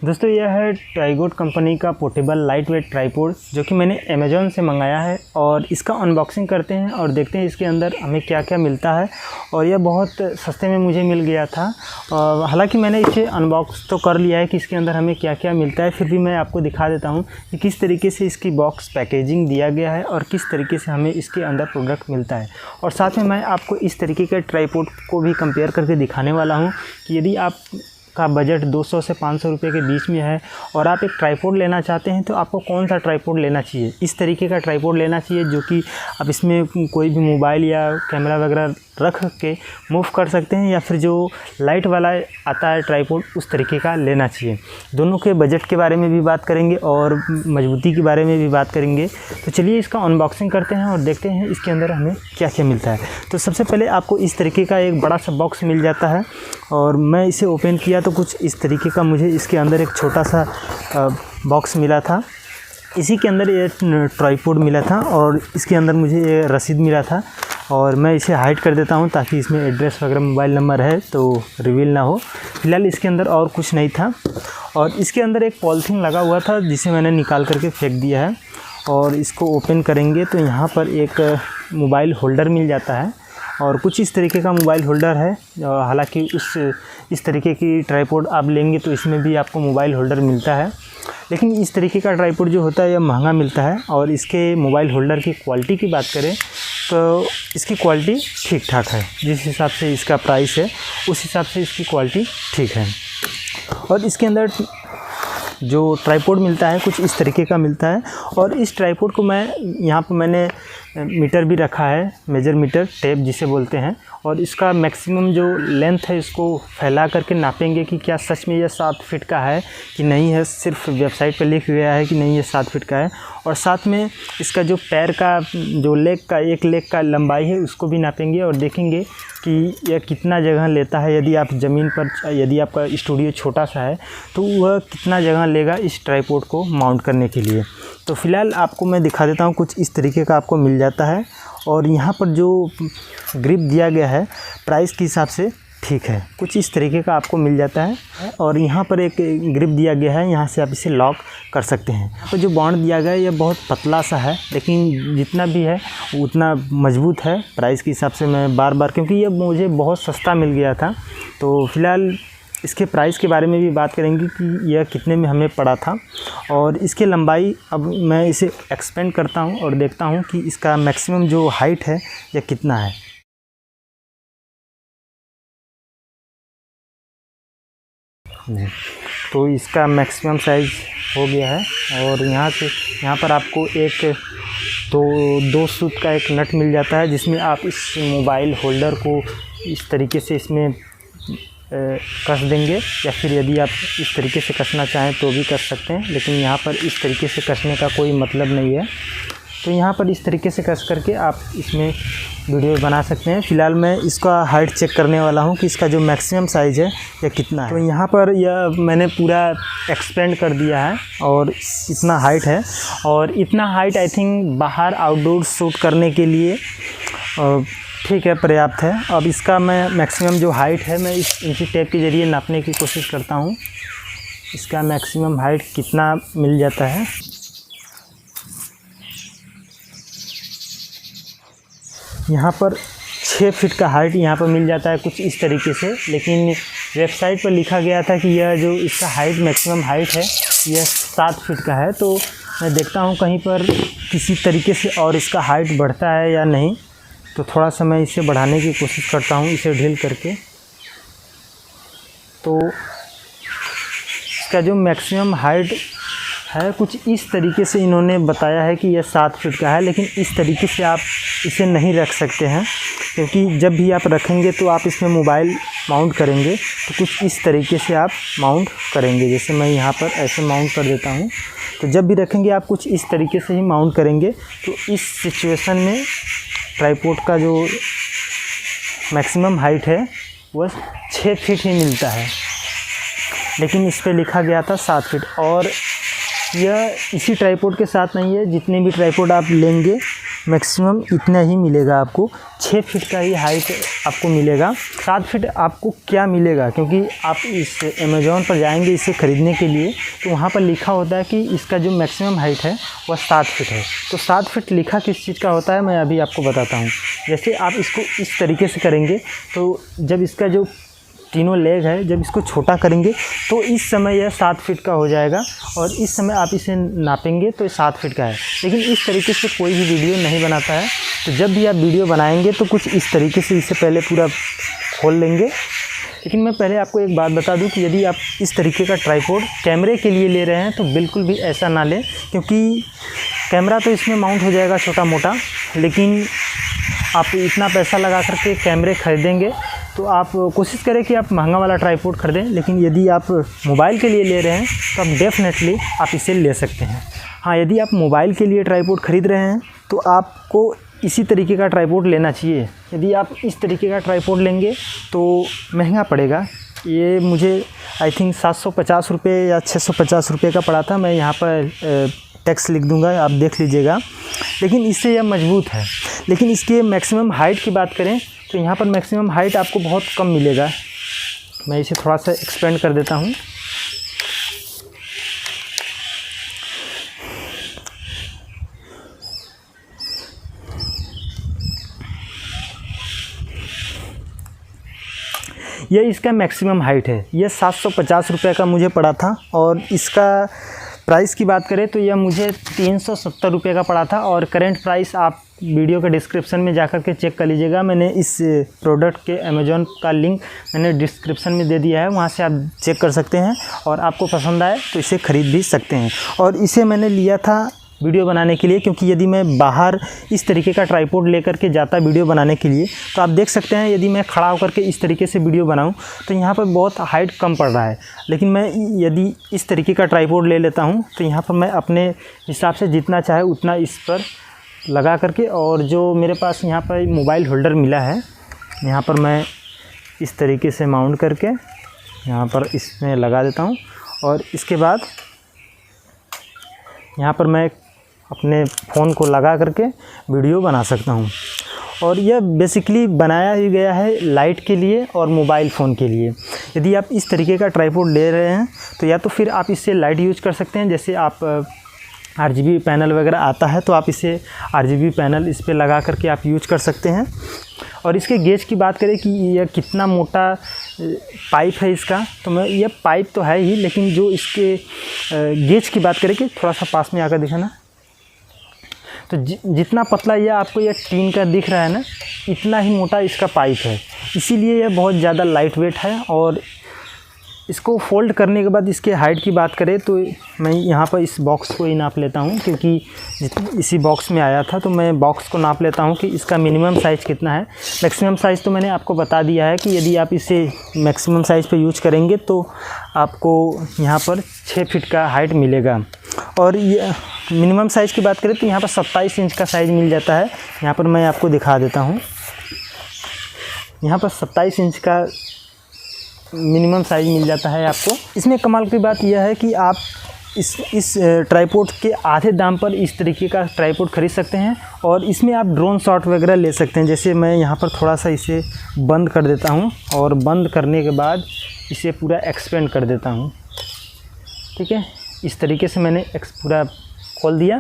दोस्तों यह है ट्राइगोड कंपनी का पोर्टेबल लाइट वेट ट्राइपॉड जो कि मैंने अमेज़ॉन से मंगाया है और इसका अनबॉक्सिंग करते हैं और देखते हैं इसके अंदर हमें क्या क्या मिलता है। और यह बहुत सस्ते में मुझे मिल गया था। हालांकि मैंने इसे अनबॉक्स तो कर लिया है कि इसके अंदर हमें क्या क्या मिलता है, फिर भी मैं आपको दिखा देता हूँ कि किस तरीके से इसकी बॉक्स पैकेजिंग दिया गया है और किस तरीके से हमें इसके अंदर प्रोडक्ट मिलता है। और साथ में मैं आपको इस तरीके के ट्राइपॉड को भी कंपेयर करके दिखाने वाला हूँ कि यदि आप का बजट 200 से 500 रुपये के बीच में है और आप एक ट्राइपॉड लेना चाहते हैं तो आपको कौन सा ट्राइपॉड लेना चाहिए। इस तरीके का ट्राइपॉड लेना चाहिए जो कि आप इसमें कोई भी मोबाइल या कैमरा वगैरह रख के मूव कर सकते हैं, या फिर जो लाइट वाला आता है ट्राइपॉड उस तरीके का लेना चाहिए। दोनों के बजट के बारे में भी बात करेंगे और मजबूती के बारे में भी बात करेंगे। तो चलिए इसका अनबॉक्सिंग करते हैं और देखते हैं इसके अंदर हमें क्या क्या मिलता है। तो सबसे पहले आपको इस तरीके का एक बड़ा सा बॉक्स मिल जाता है और मैं इसे ओपन किया तो कुछ इस तरीके का मुझे इसके अंदर एक छोटा सा बॉक्स मिला था। इसी के अंदर ये ट्राइपॉड मिला था और इसके अंदर मुझे ये रसीद मिला था। और मैं इसे हाइड कर देता हूँ ताकि इसमें एड्रेस वगैरह मोबाइल नंबर है तो रिवील ना हो। फिलहाल इसके अंदर और कुछ नहीं था और इसके अंदर एक पॉलीथीन लगा हुआ था जिसे मैंने निकाल करके फेंक दिया है। और इसको ओपन करेंगे तो यहाँ पर एक मोबाइल होल्डर मिल जाता है और कुछ इस तरीके का मोबाइल होल्डर है। हालांकि इस तरीके की ट्राइपॉड आप लेंगे तो इसमें भी आपको मोबाइल होल्डर मिलता है, लेकिन इस तरीके का ट्राइपॉड जो होता है यह महंगा मिलता है। और इसके मोबाइल होल्डर की क्वालिटी की बात करें तो इसकी क्वालिटी ठीक ठाक है। जिस हिसाब से इसका प्राइस है उस हिसाब से इसकी क्वालिटी ठीक है। और इसके अंदर जो ट्राइपॉड मिलता है कुछ इस तरीके का मिलता है और इस ट्राइपॉड को मैं यहाँ पर मैंने मीटर भी रखा है, मेजर मीटर टेप जिसे बोलते हैं। और इसका मैक्सिमम जो लेंथ है इसको फैला करके नापेंगे कि क्या सच में यह 7 फीट का है कि नहीं है। सिर्फ वेबसाइट पर लिख गया है कि नहीं ये 7 फीट का है। और साथ में इसका जो पैर का जो एक लेग का लंबाई है उसको भी नापेंगे और देखेंगे कि यह कितना जगह लेता है। यदि आप ज़मीन पर, यदि आपका स्टूडियो छोटा सा है तो वह कितना जगह लेगा इस ट्राइपॉड को माउंट करने के लिए। तो फ़िलहाल आपको मैं दिखा देता हूँ। कुछ इस तरीके का आपको मिल जाता है और यहाँ पर जो ग्रिप दिया गया है प्राइस के हिसाब से ठीक है। कुछ इस तरीके का आपको मिल जाता है और यहाँ पर एक ग्रिप दिया गया है, यहाँ से आप इसे लॉक कर सकते हैं। यहाँ पर जो बॉन्ड दिया गया है यह बहुत पतला सा है, लेकिन जितना भी है उतना मजबूत है प्राइस के हिसाब से। मैं बार क्योंकि यह मुझे बहुत सस्ता मिल गया था। तो फ़िलहाल इसके प्राइस के बारे में भी बात करेंगे कि यह कितने में हमें पड़ा था। और इसकी लंबाई अब मैं इसे एक्सपेंड करता हूँ और देखता हूँ कि इसका मैक्सिमम जो हाइट है यह कितना है। तो इसका मैक्सिमम साइज़ हो गया है और यहाँ पर आपको एक दो सूत का एक नट मिल जाता है जिसमें आप इस मोबाइल होल्डर को इस तरीके से इसमें कस देंगे, या फिर यदि आप इस तरीके से कसना चाहें तो भी कस सकते हैं, लेकिन यहाँ पर इस तरीके से कसने का कोई मतलब नहीं है। तो यहाँ पर इस तरीके से कस करके आप इसमें वीडियो बना सकते हैं। फ़िलहाल मैं इसका हाइट चेक करने वाला हूँ कि इसका जो मैक्सिमम साइज़ है या कितना है। तो यहाँ पर यह मैंने पूरा एक्सपेंड कर दिया है और इतना हाइट है। और इतना हाइट आई थिंक बाहर आउटडोर शूट करने के लिए ठीक है, पर्याप्त है। अब इसका मैं मैक्सिमम जो हाइट है मैं इस इंची टेप के ज़रिए नापने की कोशिश करता हूँ। इसका मैक्सिमम हाइट कितना मिल जाता है। यहाँ पर 6 फीट का हाइट यहाँ पर मिल जाता है कुछ इस तरीके से, लेकिन वेबसाइट पर लिखा गया था कि यह जो इसका हाइट मैक्सिमम हाइट है यह 7 फीट का है। तो मैं देखता हूँ कहीं पर किसी तरीके से और इसका हाइट बढ़ता है या नहीं। तो थोड़ा सा मैं इसे बढ़ाने की कोशिश करता हूँ इसे ढील करके। तो इसका जो मैक्सिमम हाइट है कुछ इस तरीके से इन्होंने बताया है कि यह 7 फीट का है, लेकिन इस तरीके से आप इसे नहीं रख सकते हैं क्योंकि जब भी आप रखेंगे तो आप इसमें मोबाइल माउंट करेंगे तो कुछ इस तरीके से आप माउंट करेंगे। जैसे मैं यहाँ पर ऐसे माउंट कर देता हूँ। तो जब भी रखेंगे आप कुछ इस तरीके से ही माउंट करेंगे। तो इस सिचुएशन में ट्राइपॉड का जो मैक्सिमम हाइट है वह 6 फीट ही मिलता है, लेकिन इस पर लिखा गया था 7 फीट। और यह इसी ट्राइपॉड के साथ नहीं है, जितने भी ट्राइपॉड आप लेंगे मैक्सिमम इतना ही मिलेगा आपको। 6 फीट का ही हाइट आपको मिलेगा। 7 फीट आपको क्या मिलेगा, क्योंकि आप इस अमेज़ॉन पर जाएंगे इसे ख़रीदने के लिए तो वहाँ पर लिखा होता है कि इसका जो मैक्सिमम हाइट है वह 7 फीट है। तो 7 फीट लिखा किस चीज़ का होता है मैं अभी आपको बताता हूँ। जैसे आप इसको इस तरीके से करेंगे तो जब इसका जो तीनों लेग है जब इसको छोटा करेंगे तो इस समय यह 7 फीट का हो जाएगा, और इस समय आप इसे नापेंगे तो 7 फीट का है। लेकिन इस तरीके से कोई भी वीडियो नहीं बनाता है। तो जब भी आप वीडियो बनाएंगे तो कुछ इस तरीके से इसे पहले पूरा खोल लेंगे। लेकिन मैं पहले आपको एक बात बता दूं कि यदि आप इस तरीके का ट्राइपॉड कैमरे के लिए ले रहे हैं तो बिल्कुल भी ऐसा ना लें, क्योंकि कैमरा तो इसमें माउंट हो जाएगा छोटा मोटा, लेकिन आप इतना पैसा लगा करके कैमरे ख़रीदेंगे तो आप कोशिश करें कि आप महंगा वाला ट्राइपॉड ख़रीदें। लेकिन यदि आप मोबाइल के लिए ले रहे हैं तो आप डेफ़िनेटली आप इसे ले सकते हैं। हाँ, यदि आप मोबाइल के लिए ट्राइपॉड ख़रीद रहे हैं तो आपको इसी तरीके का ट्राइपॉड लेना चाहिए। यदि आप इस तरीके का ट्राइपॉड लेंगे तो महंगा पड़ेगा। ये मुझे आई थिंक 750 रुपये या 650 रुपये का पड़ा था। मैं यहाँ पर टैक्स लिख दूंगा, आप देख लीजिएगा। लेकिन इससे यह मजबूत है। लेकिन इसके मैक्सिमम हाइट की बात करें तो यहाँ पर मैक्सिमम हाइट आपको बहुत कम मिलेगा। मैं इसे थोड़ा सा एक्सपेंड कर देता हूँ। यह इसका मैक्सिमम हाइट है। यह 750 रुपये का मुझे पड़ा था, और इसका प्राइस की बात करें तो यह मुझे 370 रुपये का पड़ा था। और करंट प्राइस आप वीडियो के डिस्क्रिप्शन में जाकर के चेक कर लीजिएगा। मैंने इस प्रोडक्ट के अमेज़ॉन का लिंक मैंने डिस्क्रिप्शन में दे दिया है, वहाँ से आप चेक कर सकते हैं, और आपको पसंद आए तो इसे ख़रीद भी सकते हैं। और इसे मैंने लिया था वीडियो बनाने के लिए, क्योंकि यदि मैं बाहर इस तरीके का ट्राइपॉड लेकर के जाता वीडियो बनाने के लिए तो आप देख सकते हैं यदि मैं खड़ा होकर के इस तरीके से वीडियो बनाऊं तो यहाँ पर बहुत हाइट कम पड़ रहा है। लेकिन मैं यदि इस तरीके का ट्राइपॉड ले लेता हूँ तो यहाँ पर मैं अपने हिसाब से जितना चाहे उतना इस पर लगा करके, और जो मेरे पास यहाँ पर मोबाइल होल्डर मिला है यहाँ पर मैं इस तरीके से माउंट करके यहाँ पर इसमें लगा देता हूँ। और इसके बाद यहाँ पर मैं अपने फ़ोन को लगा करके वीडियो बना सकता हूँ। और यह बेसिकली बनाया ही गया है लाइट के लिए और मोबाइल फ़ोन के लिए। यदि आप इस तरीके का ट्राइपॉड ले रहे हैं तो या तो फिर आप इससे लाइट यूज़ कर सकते हैं, जैसे आप RGB पैनल वगैरह आता है तो आप इसे RGB पैनल इस पर लगा करके आप यूज कर सकते हैं। और इसके गेज की बात करें कि यह कितना मोटा पाइप है इसका, तो मैं यह पाइप तो है ही, लेकिन जो इसके गेज की बात करें कि थोड़ा सा पास में आकर दिखाना, तो जितना पतला यह आपको यह टीन का दिख रहा है ना, इतना ही मोटा इसका पाइप है। इसीलिए यह बहुत ज़्यादा लाइट वेट है। और इसको फोल्ड करने के बाद इसके हाइट की बात करें तो मैं यहाँ पर इस बॉक्स को ही नाप लेता हूँ, क्योंकि इसी बॉक्स में आया था तो मैं बॉक्स को नाप लेता हूँ कि इसका मिनिमम साइज़ कितना है। मैक्सिमम साइज़ तो मैंने आपको बता दिया है कि यदि आप इसे मैक्सिमम साइज़ पे यूज करेंगे तो आपको यहाँ पर 6 फीट का हाइट मिलेगा। और ये मिनिमम साइज़ की बात करें तो यहाँ पर 27 इंच का साइज़ मिल जाता है। यहाँ पर मैं आपको दिखा देता हूँ, यहाँ पर 27 इंच का मिनिमम साइज़ मिल जाता है आपको। इसमें कमाल की बात यह है कि आप इस ट्राइपॉड के आधे दाम पर इस तरीके का ट्राइपॉड ख़रीद सकते हैं, और इसमें आप ड्रोन शॉट वगैरह ले सकते हैं। जैसे मैं यहाँ पर थोड़ा सा इसे बंद कर देता हूँ, और बंद करने के बाद इसे पूरा एक्सपेंड कर देता हूँ। ठीक है, इस तरीके से मैंने पूरा खोल दिया।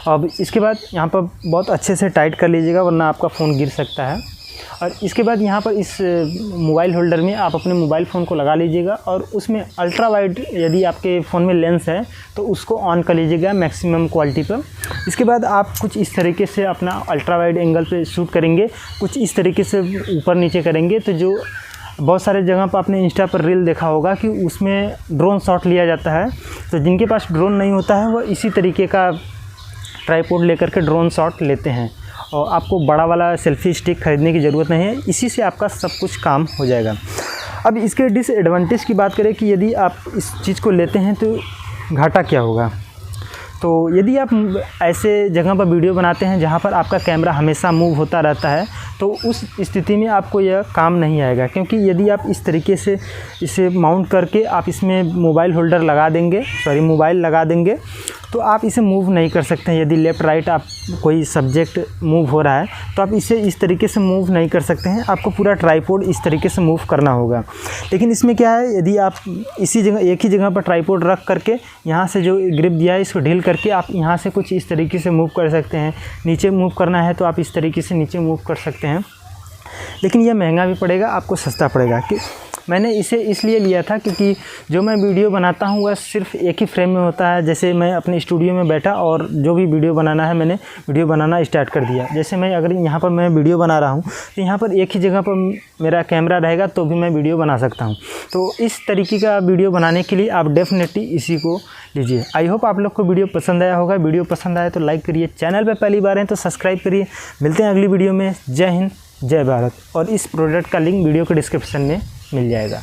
अब इसके बाद यहाँ पर बहुत अच्छे से टाइट कर लीजिएगा, वरना आपका फ़ोन गिर सकता है। और इसके बाद यहाँ पर इस मोबाइल होल्डर में आप अपने मोबाइल फ़ोन को लगा लीजिएगा, और उसमें अल्ट्रा वाइड यदि आपके फ़ोन में लेंस है तो उसको ऑन कर लीजिएगा मैक्सिमम क्वालिटी पर। इसके बाद आप कुछ इस तरीके से अपना अल्ट्रा वाइड एंगल पे शूट करेंगे, कुछ इस तरीके से ऊपर नीचे करेंगे। तो जो बहुत सारे जगह पर आपने इंस्टा पर रील देखा होगा कि उसमें ड्रोन शॉट लिया जाता है, तो जिनके पास ड्रोन नहीं होता है वह इसी तरीके का ट्राइपॉड लेकर के ड्रोन शॉट लेते हैं। और आपको बड़ा वाला सेल्फी स्टिक ख़रीदने की ज़रूरत नहीं है, इसी से आपका सब कुछ काम हो जाएगा। अब इसके डिसएडवांटेज की बात करें कि यदि आप इस चीज़ को लेते हैं तो घाटा क्या होगा। तो यदि आप ऐसे जगह पर वीडियो बनाते हैं जहाँ पर आपका कैमरा हमेशा मूव होता रहता है तो उस स्थिति में आपको यह काम नहीं आएगा, क्योंकि यदि आप इस तरीके से इसे माउंट करके आप इसमें मोबाइल होल्डर लगा देंगे, मोबाइल लगा देंगे तो आप इसे मूव नहीं कर सकते हैं। यदि लेफ़्ट राइट आप कोई सब्जेक्ट मूव हो रहा है तो आप इसे इस तरीके से मूव नहीं कर सकते हैं, आपको पूरा ट्राइपॉड इस तरीके से मूव करना होगा। लेकिन इसमें क्या है, यदि आप इसी जगह एक ही जगह पर ट्राइपॉड रख करके यहाँ से जो ग्रिप दिया है इसको ढील करके आप यहाँ से कुछ इस तरीके से मूव कर सकते हैं। नीचे मूव करना है तो आप इस तरीके से नीचे मूव कर सकते हैं। लेकिन यह महंगा भी पड़ेगा, आपको सस्ता पड़ेगा। कि मैंने इसे इसलिए लिया था क्योंकि जो मैं वीडियो बनाता हूँ वह सिर्फ एक ही फ्रेम में होता है। जैसे मैं अपने स्टूडियो में बैठा और जो भी वीडियो बनाना है मैंने वीडियो बनाना स्टार्ट कर दिया। जैसे मैं अगर यहाँ पर मैं वीडियो बना रहा हूँ तो यहाँ पर एक ही जगह पर मेरा कैमरा रहेगा तो भी मैं वीडियो बना सकता हूँ। तो इस तरीके का वीडियो बनाने के लिए आप डेफिनेटली इसी को लीजिए। आई होप आप लोग को वीडियो पसंद आया होगा। वीडियो पसंद आया तो लाइक करिए, चैनल पर पहली बार हैं तो सब्सक्राइब करिए। मिलते हैं अगली वीडियो में। जय हिंद, जय भारत। और इस प्रोडक्ट का लिंक वीडियो के डिस्क्रिप्शन में मिल जाएगा।